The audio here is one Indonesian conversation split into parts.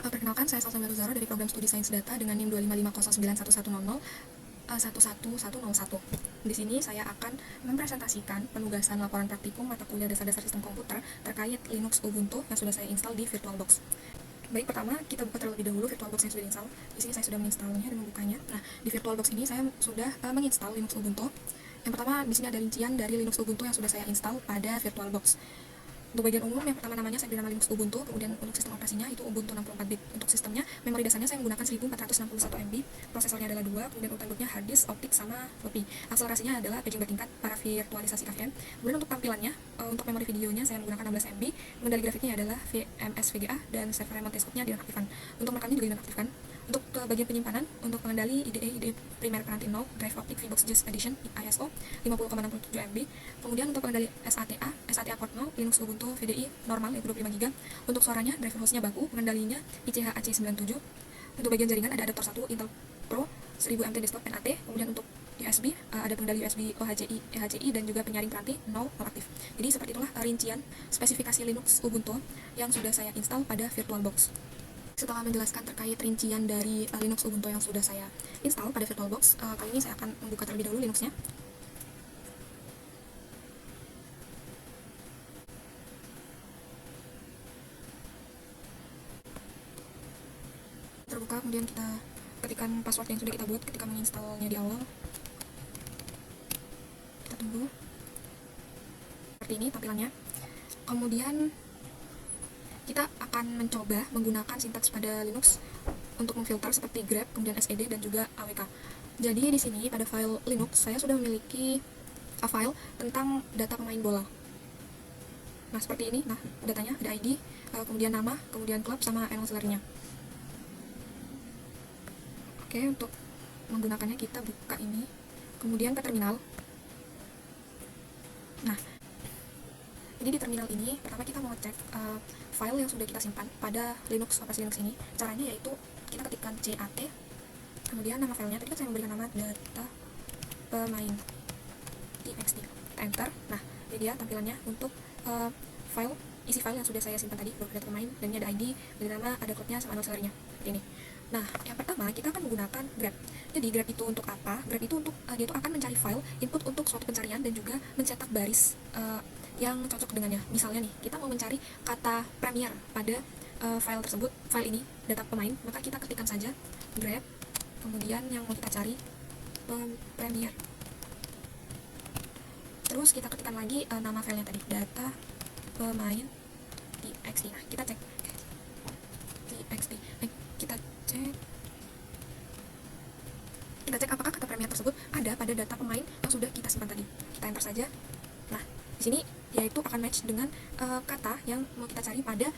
Perkenalkan, saya Salsa Zara dari program studi Sains Data dengan NIM 255091100 Di sini saya akan mempresentasikan penugasan laporan praktikum mata kuliah dasar-dasar sistem komputer terkait Linux Ubuntu yang sudah saya install di VirtualBox. Baik, pertama kita buka terlebih dahulu VirtualBox yang sudah diinstal. Di sini saya sudah menginstalnya dan membukanya. Nah, di VirtualBox ini saya sudah menginstal Linux Ubuntu. Yang pertama, di sini ada rincian dari Linux Ubuntu yang sudah saya install pada VirtualBox. Untuk bagian umum, yang pertama namanya saya beri nama Linux Ubuntu, kemudian untuk sistem operasinya itu Ubuntu 64-bit. Untuk sistemnya, memori dasarnya saya menggunakan 1461 MB, prosesornya adalah 2, kemudian urutan bootnya hard disk, optik, sama floppy. Akselerasinya adalah paging bertingkat para virtualisasi KVM. Kemudian untuk tampilannya, untuk memori videonya saya menggunakan 16 MB, pengendali grafiknya adalah VMS VGA, dan server remote desktopnya dinonaktifkan. Untuk merekamnya juga dinonaktifkan. Untuk bagian penyimpanan, untuk pengendali IDE primer penanti 0, drive optik VBox Just Edition ISO 50,67 MB. Kemudian untuk pengendali SATA port 0, Linux Ubuntu VDI normal yaitu 25 GB. Untuk suaranya, driver hostnya baku, pengendalinya ICH AC97. Untuk bagian jaringan ada adaptor 1 Intel Pro 1000 MT desktop NAT. Kemudian untuk USB ada pengendali USB OHCI, EHCI, dan juga penyaring peranti 0 aktif. Jadi seperti itulah rincian spesifikasi Linux Ubuntu yang sudah saya install pada VirtualBox. Setelah menjelaskan terkait rincian dari Linux Ubuntu yang sudah saya install pada VirtualBox, kali ini saya akan membuka terlebih dahulu Linuxnya. Terbuka, kemudian kita ketikkan password yang sudah kita buat ketika menginstalnya di awal. Kita tunggu. Seperti ini tampilannya. Kemudian kita akan mencoba menggunakan sintaks pada Linux untuk memfilter seperti grep, kemudian sed, dan juga awk. Jadi di sini pada file Linux saya sudah memiliki file tentang data pemain bola. Nah, seperti ini. Nah, datanya ada ID, kemudian nama, kemudian klub, sama enolselernya. Oke, untuk menggunakannya kita buka ini, kemudian ke terminal. Nah, jadi di terminal ini pertama kita mau cek file yang sudah kita simpan pada Linux operasi Linux ini. Caranya yaitu kita ketikkan cat, kemudian nama filenya tadi kan saya memberikan nama data pemain txt, kita enter. Nah, ini dia tampilannya untuk isi file yang sudah saya simpan tadi, berupa data pemain, dan ini ada ID, ada nama, ada code-nya, sama enolselernya seperti ini. Nah, yang pertama kita akan menggunakan grep. Jadi grep itu untuk apa? Grep itu untuk dia itu akan mencari file input untuk suatu pencarian dan juga mencetak baris yang cocok dengannya. Misalnya nih, kita mau mencari kata premier pada file tersebut, file ini data pemain, maka kita ketikkan saja grep, kemudian yang mau kita cari premier. Terus kita ketikkan lagi nama filenya tadi, data pemain txt. Nah, kita cek txt. Kita cek apakah kata premier tersebut ada pada data pemain yang sudah kita simpan tadi. Kita enter saja. Nah, di sini yaitu akan match dengan kata yang mau kita cari pada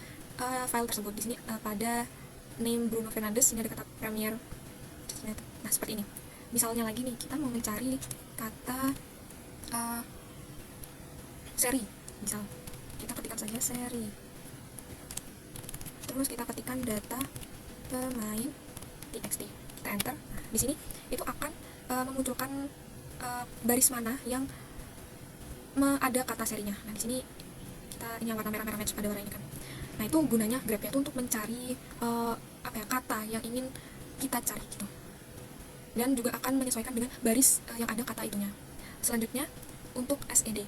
file tersebut. Di sini pada name Bruno Fernandes ini ada kata premier. Nah, seperti ini. Misalnya lagi nih, kita mau mencari kata seri. Misal kita ketikkan saja seri. Terus kita ketikkan data pemain txt. Kita enter. Nah, di sini itu akan memunculkan baris mana yang ada kata serinya. Nah, di sini kita ini yang warna merah-merah match pada warna ini kan. Nah, itu gunanya grep itu untuk mencari kata yang ingin kita cari gitu. Dan juga akan menyesuaikan dengan baris yang ada kata itunya. Selanjutnya untuk sed.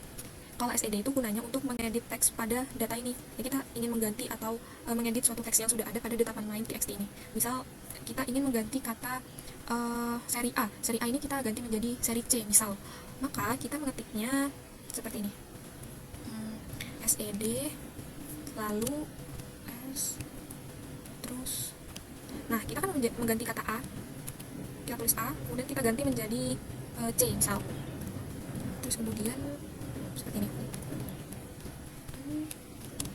Kalau sed itu gunanya untuk mengedit teks pada data ini. Jadi kita ingin mengganti atau mengedit suatu teks yang sudah ada pada data pemain txt ini. Misal kita ingin mengganti kata seri A. Seri A ini kita ganti menjadi seri C misal. Maka kita mengetiknya seperti ini. Sed lalu S terus. Nah, kita kan mengganti kata A. Kita tulis A, kemudian kita ganti menjadi C misal. Terus kemudian seperti ini.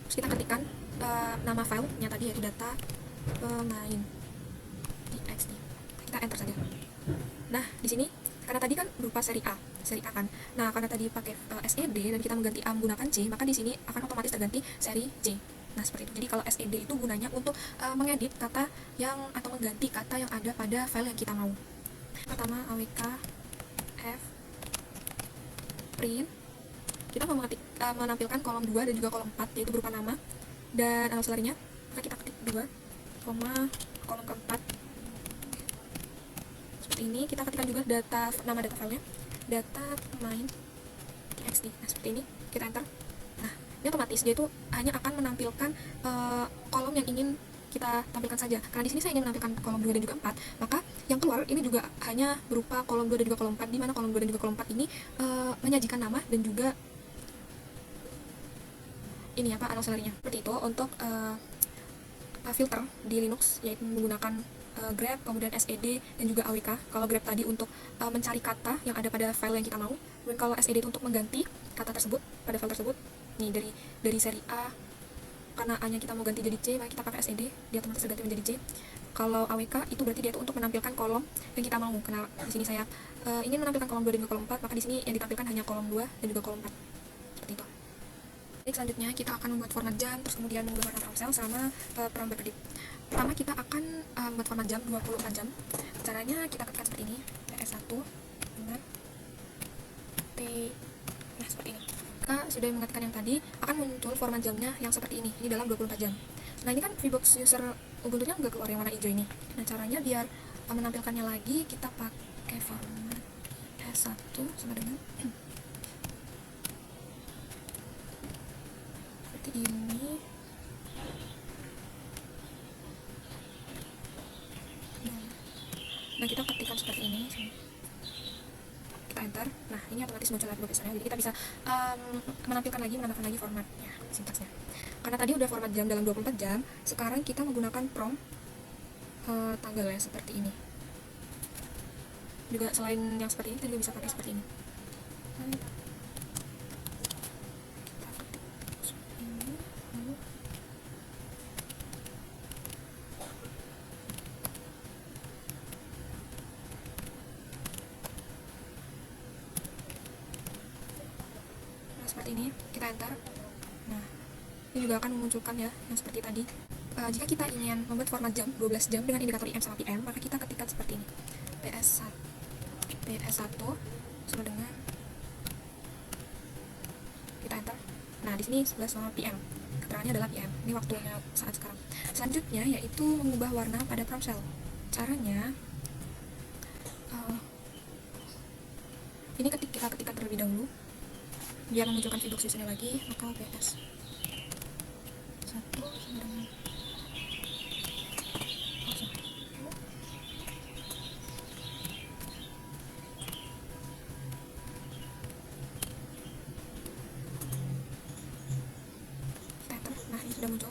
Terus kita ketikkan nama filenya tadi yaitu data pemain txt. Kita enter saja. Nah, di sini karena tadi kan berupa seri A kan. Nah, karena tadi pakai sed dan kita mengganti A menggunakan C, maka di sini akan otomatis terganti seri C. Nah, seperti itu. Jadi kalau sed itu gunanya untuk mengedit kata yang atau mengganti kata yang ada pada file yang kita mau. Pertama awk f print. Kita mau menampilkan kolom 2 dan juga kolom 4, yaitu berupa nama dan enolselernya. Maka kita ketik 2. kolom keempat seperti ini. Kita ketikkan juga nama data filenya, data main txt. Nah, seperti ini, kita enter. Nah, ini otomatis dia itu hanya akan menampilkan kolom yang ingin kita tampilkan saja. Karena di sini saya ingin menampilkan kolom 2 dan juga 4, maka yang keluar ini juga hanya berupa kolom 2 dan juga kolom 4, di mana kolom 2 dan juga kolom 4 ini menyajikan nama dan juga ini anoselerynya. Seperti itu untuk filter di Linux, yaitu menggunakan grep, kemudian sed, dan juga awk. Kalau grep tadi untuk mencari kata yang ada pada file yang kita mau, dan kalau sed itu untuk mengganti kata tersebut pada file tersebut. Nih dari seri A, karena A nya kita mau ganti jadi C, maka kita pakai sed, dia otomatis ganti menjadi C. Kalau awk itu berarti dia itu untuk menampilkan kolom yang kita mau. Karena di sini saya ingin menampilkan kolom 2 dan juga kolom 4, maka di sini yang ditampilkan hanya kolom 2 dan juga kolom 4. Seperti itu. Baik, selanjutnya kita akan membuat format jam, terus kemudian mengubah warna prompt cell sama prompt berdip. Pertama kita akan membuat format jam 24 jam. Caranya kita ketikkan seperti ini, PS1 dengan T. Nah, seperti ini. Jika sudah mengetikkan yang tadi, akan muncul format jamnya yang seperti ini dalam 24 jam. Nah, ini kan VBox user Ubuntu-nya nggak keluar yang warna hijau ini. Nah, caranya biar menampilkannya lagi, kita pakai format S1 sama dengan seperti ini. Nah, kita ketikkan seperti ini, kita enter. Nah, ini otomatis muncul lagi tulisannya, jadi kita bisa menambahkan lagi formatnya, sintaksnya. Karena tadi udah format jam dalam 24 jam, sekarang kita menggunakan prompt tanggal ya, seperti ini. Juga selain yang seperti ini, kita juga bisa pakai seperti ini. Seperti ini, kita enter. Nah, ini juga akan memunculkan ya yang seperti tadi. Jika kita ingin membuat format jam 12 jam dengan indikator IM sama PM, maka kita ketikkan seperti ini, PS1 sama dengan, kita enter. Nah, di sini 11 sama PM, keterangannya adalah PM, ini waktunya saat sekarang. Selanjutnya yaitu mengubah warna pada prompt cell. Caranya ini kita ketikkan terlebih dahulu biar memunculkan VBox usernya lagi, maka PS1 sama dengan enter. Nah, ini sudah muncul.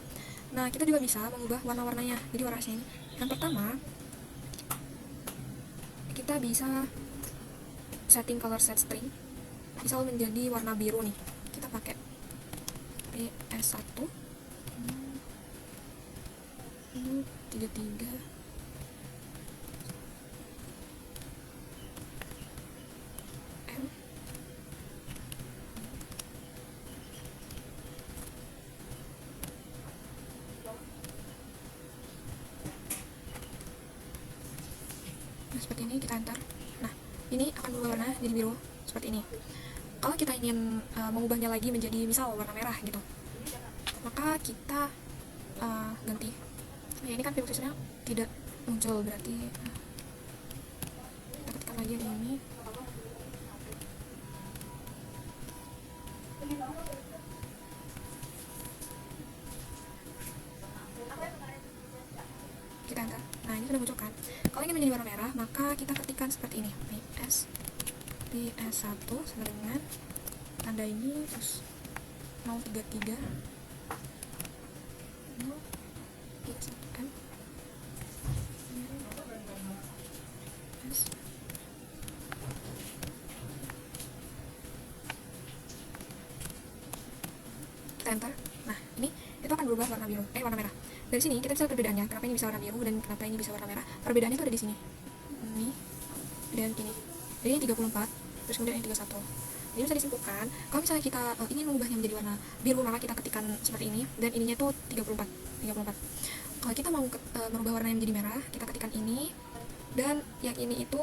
Nah, kita juga bisa mengubah warna-warnanya, jadi warnanya ini. Yang pertama, kita bisa setting color set string, misal menjadi warna biru nih, kita pakai PS1 33 M. Nah, seperti ini, kita enter. Nah, ini akan berubah warna jadi biru seperti ini. Kalau kita ingin mengubahnya lagi menjadi misal warna merah gitu, maka kita ganti. Nah, ini kan VBox usernya tidak muncul, berarti kita ketikkan lagi ini. Kita enter. Nah, ini sudah muncul kan. Kalau ingin menjadi warna merah, maka kita ketikkan seperti ini, PS1 sama dengan tanda ini, terus 033 031M kita enter. Nah, ini itu akan berubah warna biru, warna merah. Dari sini kita bisa lihat perbedaannya, kenapa ini bisa warna biru dan kenapa ini bisa warna merah. Perbedaannya itu ada di sini, ini dan ini. Jadi ini 34, terus kemudian ini 31. Jadi bisa disimpulkan, kalau misalnya kita ingin mengubahnya menjadi warna biru, maka kita ketikkan seperti ini, dan ininya itu 34. Kalau kita mau merubah warnanya menjadi merah, kita ketikkan ini, dan yang ini itu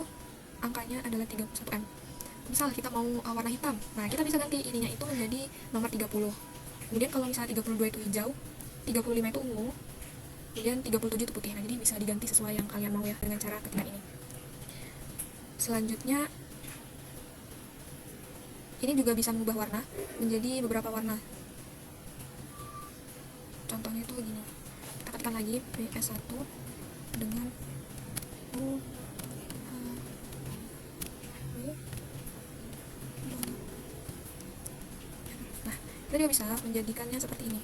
angkanya adalah 31M. Misal kita mau warna hitam, nah kita bisa ganti ininya itu menjadi nomor 30. Kemudian kalau misalnya 32 itu hijau, 35 itu ungu, kemudian 37 itu putih. Nah, jadi bisa diganti sesuai yang kalian mau ya dengan cara ketikan ini. Selanjutnya ini juga bisa mengubah warna menjadi beberapa warna. Contohnya itu gini. Kita ketikkan lagi PS1 dengan U Nah, kita juga bisa menjadikannya seperti ini.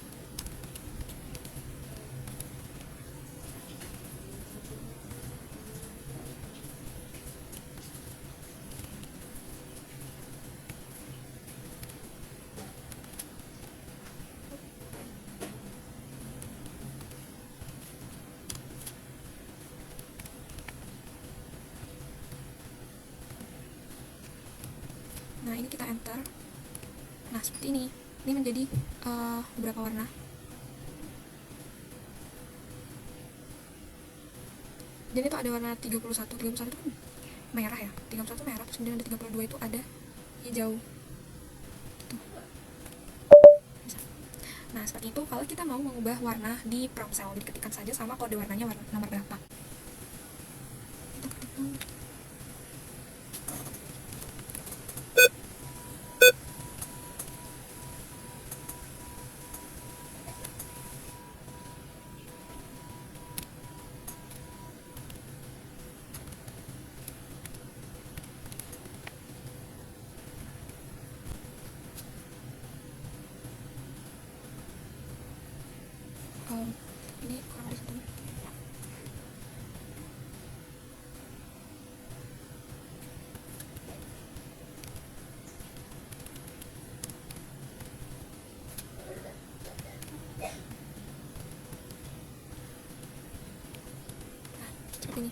Nah, ini kita enter. Nah, seperti ini. Ini menjadi beberapa warna. Jadi itu ada warna 31 itu kan merah ya. 31 merah, terus kemudian ada 32 itu ada hijau. Gitu. Nah, seperti itu kalau kita mau mengubah warna di prompt cell. Jadi ketikkan saja sama kode warnanya nomor berapa. Kita ketikkan. Ini kurang dari satu. Seperti ini.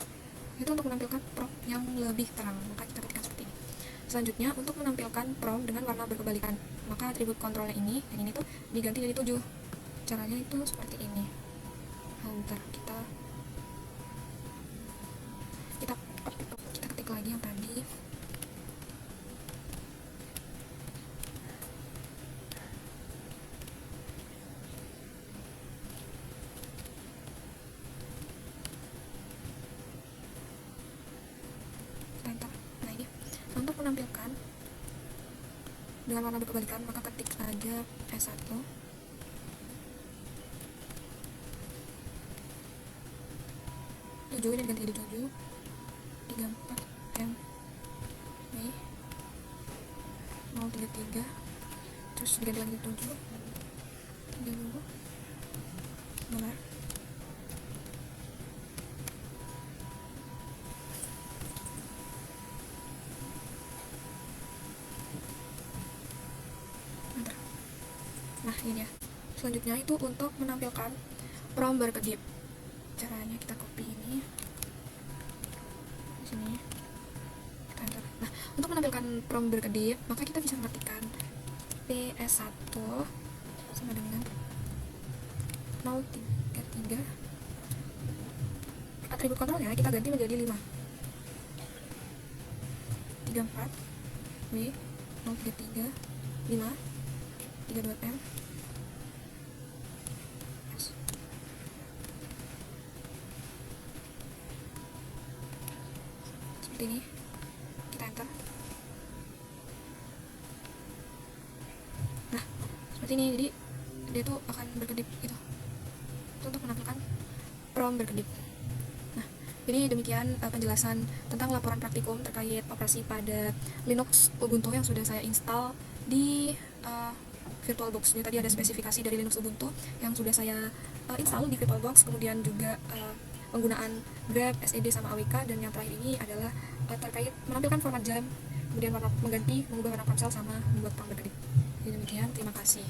Itu untuk menampilkan prompt yang lebih terang, maka kita ketikkan seperti ini. Selanjutnya, untuk menampilkan prompt dengan warna berkebalikan, maka atribut kontrolnya ini, yang ini tuh diganti jadi 7. Caranya itu seperti ini. Bentar, kita ketik lagi yang tadi. Nah, ini untuk menampilkan dengan warna berkebalikan, maka ketik aja S1 7, ini diganti jadi 7 34 M W 033, terus diganti lagi 7 30 dolar. Nah, ini ya. Selanjutnya itu untuk menampilkan prompt berkedip. Caranya kita copy ini di sini. Kita enter. Nah, untuk menampilkan prompt berkedip, maka kita bisa mengetikkan PS1 sama dengan 033. Atribut kontrolnya kita ganti menjadi 5. 34 W 033 5 32M S. Seperti ini. Kita enter. Nah, seperti ini. Jadi dia tuh akan berkedip gitu. Itu untuk menampilkan prompt berkedip. Nah, jadi demikian penjelasan tentang laporan praktikum terkait operasi pada Linux Ubuntu yang sudah saya install di VirtualBox. Ini tadi ada spesifikasi dari Linux Ubuntu yang sudah saya install di VirtualBox, kemudian juga penggunaan grep, SED sama AWK, dan yang terakhir ini adalah terkait menampilkan format jam, kemudian warna mengganti, mengubah warna ponsel sama membuat prompt berkedip. Jadi demikian, terima kasih.